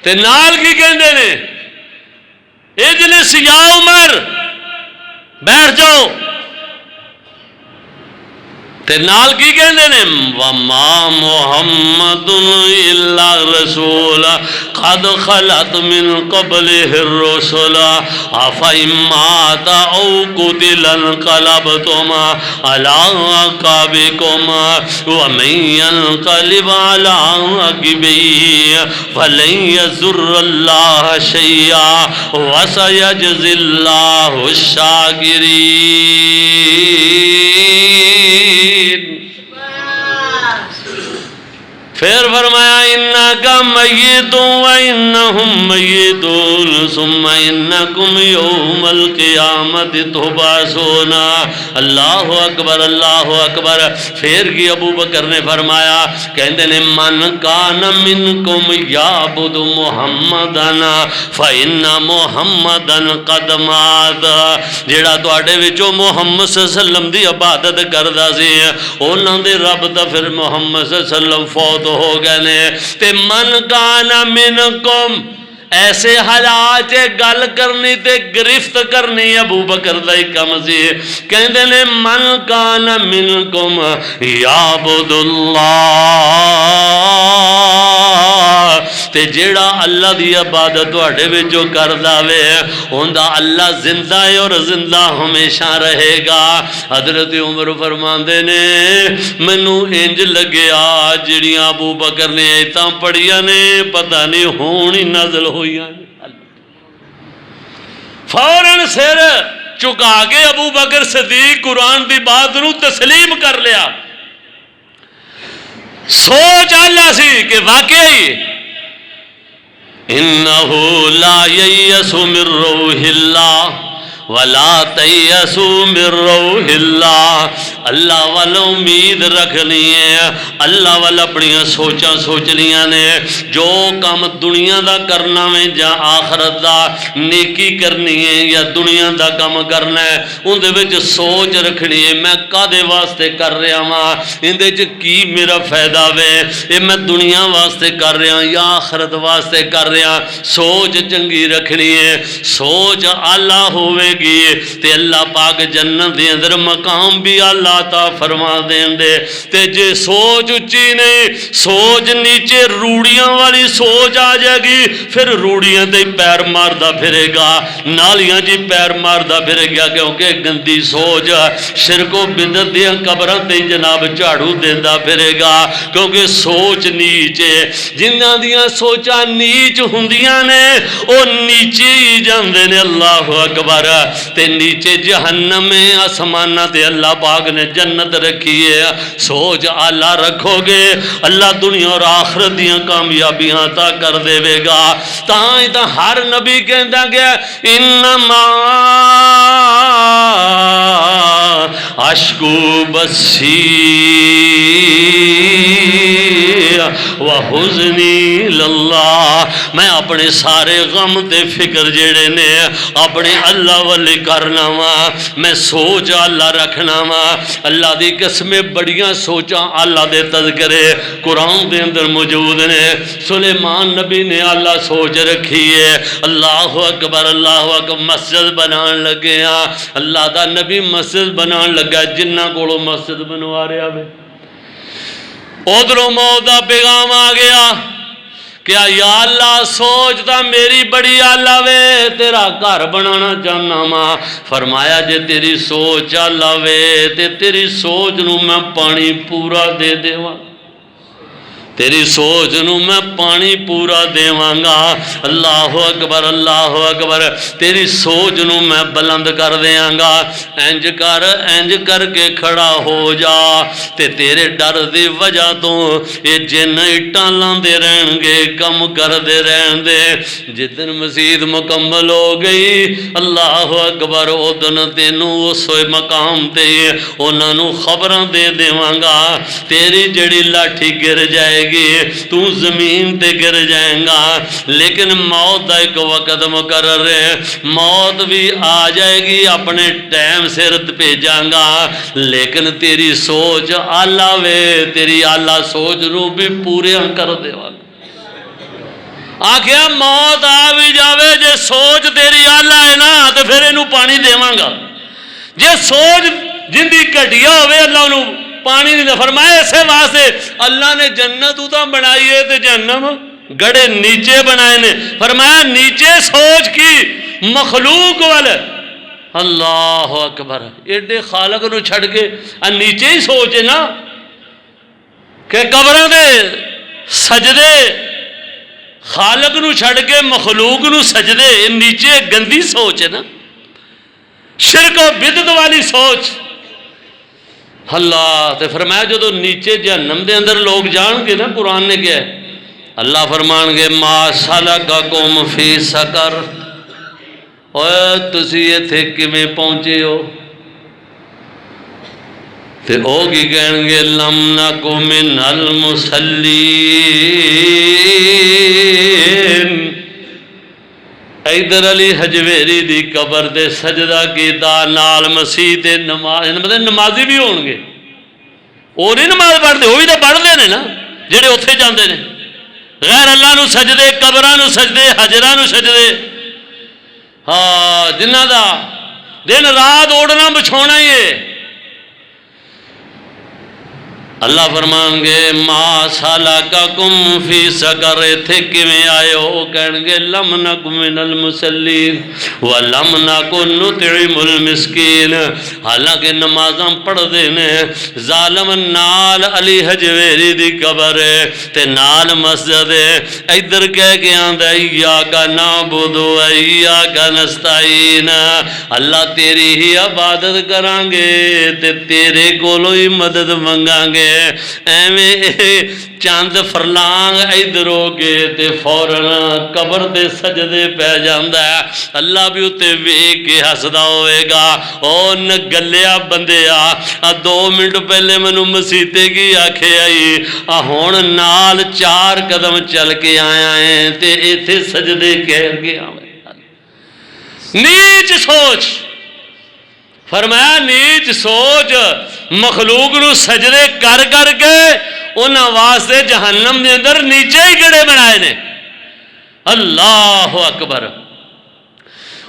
[SPEAKER 1] تے نال کی کہندے نے اجلس یا عمر بیٹھ جاؤ تے نال کی کہندے نے وما محمد الا رسول قد خلت من قبله الرسل افئن مات او قتل انقلبتم على عقابكم ومن ينقلب على عقبيه فلن يضر الله شيئا وسيجزي الله الشاكرين۔ پھر فرمایا انکا میتون و انہم میتون ثم انکم یوم القیامت تبعثون۔ اللہ اکبر اللہ اکبر۔ پھر کی ابو بکر نے فرمایا کہندے نے من کان منکم یعبد محمدن فإن محمدن قد مات۔ جیڑا تواڈے وچوں محمد صلی اللہ علیہ وسلم دی عبادت کردا سی انہاں دے رب دا پھر محمد صلی اللہ علیہ وسلم فوت ہو گئے نے۔ تے من کانا منکم ایسے حالات گل کرنی تے گرفت کرنی ابو بکر دا کم سی۔ کہندے نے من کانا منکم یعبد اللہ تے جیڑا اللہ دی عبادت تواڈے وچوں کردا وے اوندا اللہ زندہ ہے اور زندہ ہمیشہ رہے گا۔ حضرت عمر فرماندے نے مینوں انج لگیا جڑیاں ابو بکر نے ایتاں پڑھیاں نے پتہ نہیں ہون ہی نازل ہوئیاں۔ فوراً سر چکا کے ابو بکر صدیق قرآن دی بات نو تسلیم کر لیا۔ سوچ اللہ سی کہ واقعی انہو لا ییس من روح اللہ ولا تیسوا من روح اللہ۔ اللہ والا امید رکھنی ہے، اللہ والا اپنی سوچاں سوچنیاں نے جو کام دنیا دا کرنا میں جا آخرت دا نیکی کرنی ہے یا دنیا دا کام کرنا ہے ان دے وچ سوچ رکھنی ہے میں کادے واسطے کر رہا ہاں، ان دے وچ کی میرا فائدہ وے، اے میں دنیا واسطے کر رہا یا آخرت واسطے کر رہا۔ سوچ چنگی رکھنی ہے، سوچ اعلیٰ ہوئے گی تے اللہ پاک جنت دے اندر مقام بھی اللہ عطا فرما دین دے۔ تے جے سوچ اچھی نہیں سوچ نیچے روڑیاں والی سوچ آ جائے گی پھر روڑیاں تے پیر ماردہ پھرے گا، نالیاں جی پیر ماردہ پھرے گا، کیونکہ گندی سوچ شرک و بدعت دیاں قبراں تے جناب جھاڑو دیندا پھرے گا، کیونکہ سوچ نیچے جنہاں دیاں سوچاں نیچ ہوندیاں نے او نیچے ہی جاندے نے۔ اللہ اکبر۔ تے نیچے جہنم میں آسمانہ تے اللہ پاک نے جنت رکھی ہے۔ سوچ اعلیٰ رکھو گے اللہ دنیا اور آخرت دیاں کامیابیاں عطا کر دے گا۔ تاں تا ہر نبی کہندا گیا انما اشکو بسی وحزنی للہ، میں اپنے سارے غم تے فکر جڑے نے اپنے اللہ والے کرنا وا، میں سوچ اللہ رکھنا وا۔ اللہ دی قسمیں بڑیاں سوچاں اللہ دے تذکرے قرآن دے اندر موجود نے۔ سلیمان نبی نے اللہ سوچ رکھی ہے، اللہ اکبر اللہ اکبر، مسجد بنان لگے ہاں، اللہ دا نبی مسجد بنان لگا، جنہ کولوں مسجد بنوا رہا ہے۔ ادھروں موت دا پیغام آ گیا کہ یا اللہ سوچتا میری بڑی آلہ وے، تیرا گھر بنانا چاہنا ماں۔ فرمایا جے تیری سوچ آلہ وے تے تیری سوچ نو میں پانی پورا دے دیواں، تیری سوچ نو میں پانی پورا دیواں گا۔ اللہ اکبر اللہ اکبر، تیری سوچ نو میں بلند کر دیاں گا۔ انج کر کے کھڑا ہو جا تے تیرے ڈر دی وجہ تو یہ جن اٹاں لاندے رہن گے، کم کر دے رہن دے۔ جدن مسجد مکمل ہو گئی اللہ اکبر، ادن تینوں اس مقام تے انہاں نو خبراں دے دیواں گا، تیری جڑی لاٹھی گر جائے گی، تو زمین تے گر جائیں گا، لیکن موت دا ایک وقت مقرر ہے، موت بھی آ جائے گی، اپنے ٹائم سر بھیجاں گا، لیکن تیری سوچ آلہ وے، تیری آلہ سوچ نو بھی پورے کر دے گا۔ آکھیا موت آ بھی جاوے، جے سوچ تیری آلہ ہے نا تو پھر انہوں پانی دیواں گا، جے سوچ جن دی گھٹیا ہوئے اللہ انہوں پانی نہیں دے۔ فرمایا اسے واسطے اللہ نے جنت اتاں بنائی ہے تے جہنم گڑے نیچے بنائے نے۔ فرمایا نیچے سوچ کی مخلوق والے، اللہ اکبر، ایڈے خالق نو چھڑ کے نیچے ہی سوچے نا کہ قبروں دے سجدے، خالق نو چھڑ کے مخلوق نو سجدے، نیچے گندی سوچ ہے نا، شرک و بدعت والی سوچ۔ اللہ تے فرمایا جدو نیچے جہنم دے اندر لوگ جان گے نا، قرآن نے کیا ہے، اللہ فرمان گے ما سلککم فی سقر، اوہ تسی ایتھے کیویں پہنچے ہو؟ تے او کی کہیں گے لم نک من المصلین، ایدر علی حجویری دی قبر دے سجدہ کیتا، نال مسیح دے نماز، مطلب نمازی بھی ہون گے، وہ نہیں نماز پڑھتے، وہ بھی تو پڑھتے ہیں نا جڑے اتھے جاندے نے، غیر اللہ نو سجدے، قبراں نو سجدے، حجراں نو سجدے، ہاں جنہ دا دن رات اوڑنا بچھونا ہی ہے۔ اللہ فرمان گے ما سلککم فی سقر، ایتھے کیویں آئے ہو؟ کہن گے لم نک من المصلین ولم نک نطعم المسکین، حالانکہ نمازاں پڑھ دے نے، ظالم نال علی حجویری دی قبر ہے تے نال مسجد ہے، ادھر کہہ کے آندا ایاک نعبد و ایاک نستعین، اللہ تیری ہی عبادت کران گے تے تیرے کولوں ہی مدد منگاں گے۔ ایویں چند فرلانگ ادھر ہو کے تے فوراً قبر دے سجدے پہ جاندا ہے، اللہ بھی اتے ویکھ کے ہسدا ہوئے گا، او نہ گلیا بندیا 2 منٹ پہلے مینوں مسیتے کی آکھے آئی، ہن نال 4 قدم چل کے آیا ہے تے ایتھے سجدے کہہ گیا۔ نیچ سوچ، فرمایا نیچ سوچ، مخلوق نو سجدے کر کر کے انہاں واسطے جہنم دے اندر نیچے ہی گڑے بنائے نے۔ اللہ اکبر،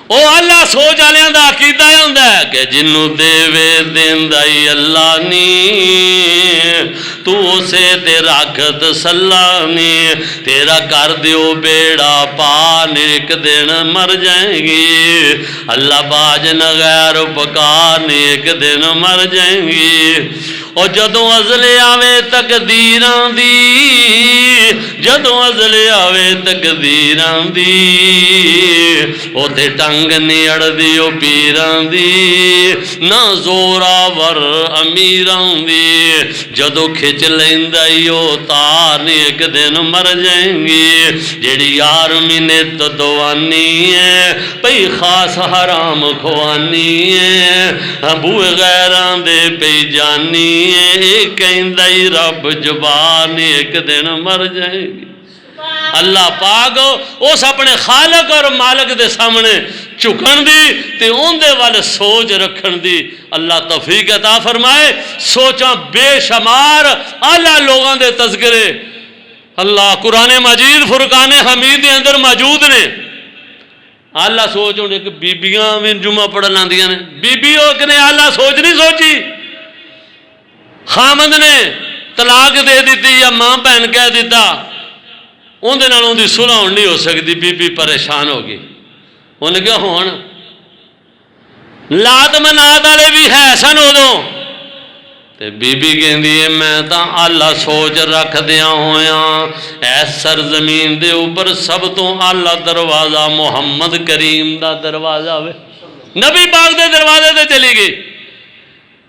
[SPEAKER 1] او اللہ سوچ والیاں دا عقیدہ یہ ہوندا ہے کہ جنوں دیوے دیندا ہی اللہ نی، تو اسے تے رکھ تسلا نی، تیرا کر دیو بیڑا پار ایک دن مر جائیں گی، اللہ باج نہ غیر پکار ایک دن مر جائیں گی۔ اور جدوں ازلے آوے تقدیراں دی، جدوں ازلے آوے تقدیراں دی، او تے ٹنگ نہیں اڑدی او پیراں دی، نہ زوراور امیراں دی، جدوں کھچ لیندا ای او تار ایک دن مر جائیں گی۔ جیڑی یار منت دوانی ہے پئی خاص حرام کھوانی ہے، بوئے غیراں دے پئی جانی ہے، کہندہ ہی رب زبان ایک دن مر جائیں گی۔ اللہ پاک اس اپنے خالق اور مالک دے سامنے چکن دی تے ان دے والے سوچ رکھن دی اللہ توفیق عطا فرمائے. سوچاں بے شمار اعلیٰ لوگاں دے تذکرے اللہ قرآن مجید فرقان حمید دے اندر موجود نے. اعلیٰ سوچ ہونے کہ بیبیاں بھی جمعہ پڑھن آندیاں نے, بیبی ہو کہ نے اعلیٰ سوچ نہیں سوچی. خامد نے طلاق دے دیتی یا ماں بہن کہہ دیتا, اندر ان کی صلح نہیں ہو سکتی, بی بی پریشان ہو گئی. انہیں کیا ہون لات منات والے بھی ہے سن ادوں تے بی بی کہندی ہے میں تا اللہ سوچ رکھ دیا ہویاں ایس سرزمین دے اوپر سب تو اللہ دروازہ محمد کریم دا دروازہ وے. نبی پاک دے دروازے تے چلی گئی.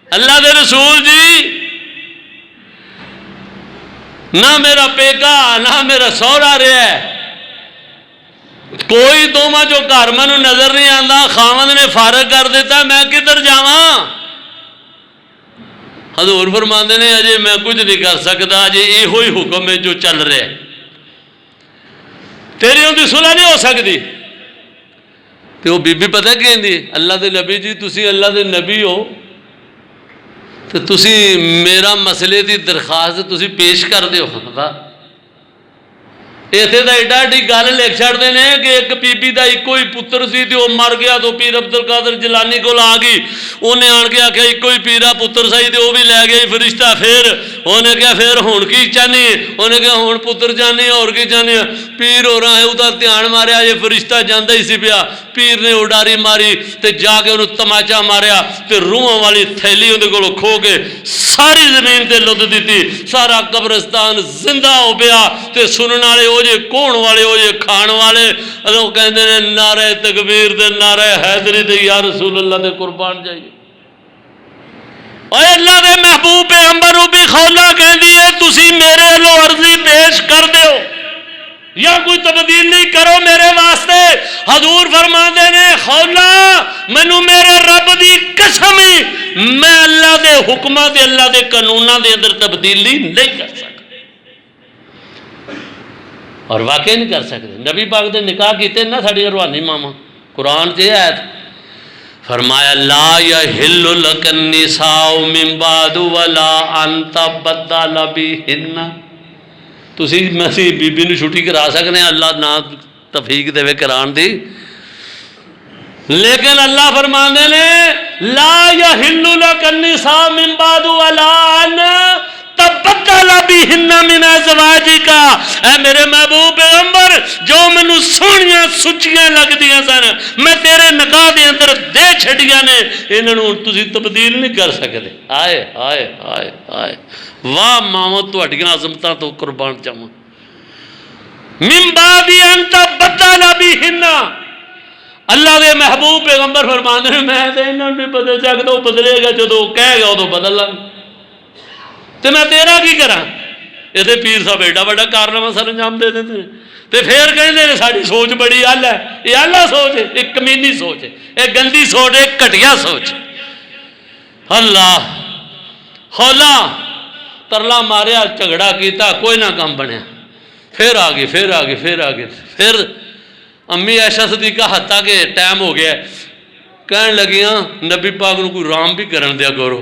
[SPEAKER 1] اللہ دے رسول جی نہ میرا پیکا نہ میرا سہرا رہا ہے, کوئی دوما جو گھر مینو نظر نہیں آتا, خاوند نے فارغ کر دیتا, میں کدھر جاواں. حضور فرماندے نے اجے میں کچھ نہیں کر سکتا, اجے یہ حکم ہے جو چل رہا ہے, تیری ان کی صلح نہیں ہو سکتی. تو وہ بی بی پتہ کہندی اللہ دے نبی جی تسی اللہ دے نبی ہو تو تسی میرا مسئلے دی درخواست تسی پیش کر دیو. اتنے تو ایڈا ایڈی گل لکھ چڑھتے ہیں کہ ایک بی بی دا ایک ہی پتر سی تے وہ مر گیا تو پیر عبد القادر جیلانی کو آ گئی, انہیں آن کے آخیا ایک ہی پیرا پتر سی تے وہ بھی لے گئی فرشتہ. پھر انہیں کیا پھر ہون کی چاہنی, انہیں کیا ہون پتر چاہنی اور کی چاہنی. پیر ہو رہا ہے وہ دھیان ماریا یہ فرشتہ جانا ہی سی پیا, پیر نے اڈاری ماری تے جا کے انہوں تماچا ماریا تے روحاں والی تھیلی اندر کو کھو کے ساری زمین تے لد دیتی. سارا قبرستان زندہ ہو پیا تے سنن والے وہ جے کون والے وہ جے کھان والے وہ کہندے نے نعرہ تکبیر دے نعرہ حیدری دے یا رسول اللہ دے قربان جائیے. اے اللہ دے محبوب پیغمبر نوں بھی خولا کہندی ہے تسی میرے لو عرضی پیش کر دیو یا کوئی تبدیل نہیں کرو میرے واسطے. حضور فرماندے نے خولا مینوں میرے رب دی قسم میں اللہ دے حکماں دے اللہ دے قانوناں دے اندر تبدیلی نہیں کر سکتا, اور واقعی نہیں کر سکتے. نبی پاک دے نکاح کیتے نا ساڑی روحانی ماما, قرآن سے آیت فرمایا لا یحل لک النساء من بعد ولا ان تبدل بہن. تسی مسیح بی بی نو چھٹی کرا سکنے اللہ نہ توفیق دے کران دی, لیکن اللہ فرماندے نے لا یحل لک النساء من بعد ولا ان تبدل بہن من ازواجک. اے میرے محبوب پیغمبر جو مینوں سونیاں سچیاں لگدیاں سن میں تیرے نکاح دے اندر دے چھڈیاں نے, انہاں نوں تسی تبدیل نہیں کر سکدے. آئے آئے آئے آئے واہ ماواں تہاڈیاں عظمتاں تو قربان جاواں. من بعد ان تبدل بہن, اللہ دے محبوب پیغمبر فرماندے نے میں تے انہاں نوں بدل سکدا, وہ بدلے گا جدوں کہے گا ادوں بدل لاں تو میں تیرا کی کراں. یہ پیر صاحب ایڈا بڑا کارنامہ سر انجام دے دیتے ہیں تو پھر کہتے ہیں ساری سوچ بڑی ال ہے. یہ اعلیٰ سوچ ہے, ایک کمینی سوچ ہے, ایک گندی سوچ ہے, ایک گھٹیا سوچ ہے. اللہ خولا ترلا ماریا جھگڑا کیتا کوئی نہ کام بنیا, پھر آ گئی پھر آ گئی پھر آ گئی. پھر امی عائشہ صدیقہ حتیٰ کہ ٹائم ہو گیا کہن لگیاں نبی پاک نو کوئی رام بھی کرن دیا کرو.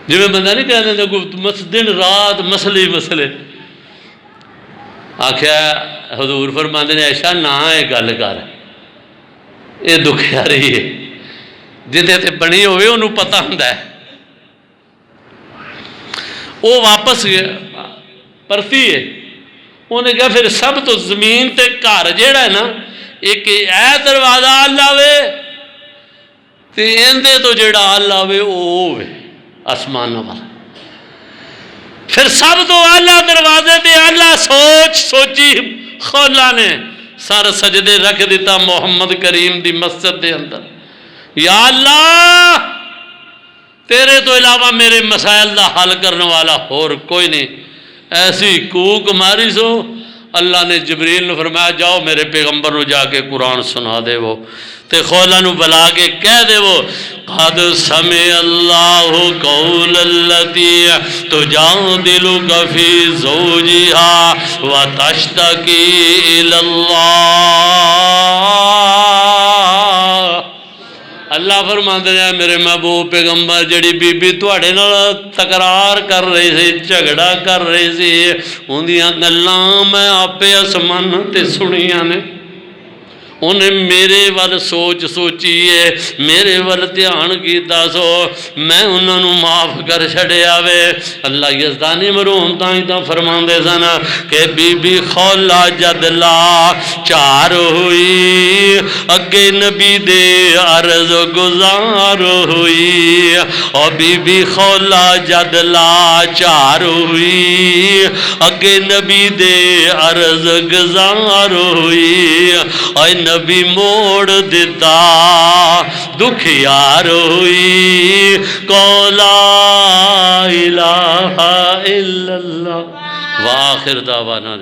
[SPEAKER 1] جی میں بندہ نہیں کہہ دیں دن رات مسئلے مسئلے. آخیا حضور فرماندے نے عائشہ نہ یہ گل کر, یہ دکھیا رہی ہے جہاں تے بنی ہوئے انہوں پتہ ہوندا ہے. وہ واپس پرتی ہے, انہیں کہا پھر سب تو زمین تے گھر جیڑا ہے نا ایک اے دروازہ اللہ وے تے اندے تو جیڑا اللہ وے وہ وے آسمان والا. پھر سب تو اللہ دروازے تے اللہ سوچ سوچی خولا نے سر سجدے رکھ دیتا محمد کریم دی مسجد دے اندر. یا اللہ تیرے تو علاوہ میرے مسائل دا حل کرنے والا اور کوئی نہیں. ایسی کوک ماری سو اللہ نے جبریل نے فرمایا جاؤ میرے پیغمبر نو جا کے قرآن سنا دے وہ تے خولا نو بلا کے کہہ دے وہ قد سمع اللہ قول التی تجادلک فی زوجہا وتشتکی الی اللہ۔ اللہ فرماتے ہیں میرے محبوب پیغمبر جڑی بی بی تواڈے نال تکرار کر رہی سی جھگڑا کر رہی سی اندیاں گلاں میں آپے آسمان تے سنیاں نے انہیں میرے ول سوچ سوچی ہے میرے ول دھیان کیتا سو میں انہوں نے معاف کر چھڑیا وے۔ اللہ یزدانی مرحوم تاں فرماندے سن کہ بی بی خولا جد لا چار ہوئی اگے نبی دے عرض گزار ہوئی اور بی بی خولا جد لا چار ہوئی اگے نبی دے عرض گزار ہوئی اور نبی موڑ دیتا دکھیار ہوئی قولا الہ الا اللہ۔ وآخر دعوانا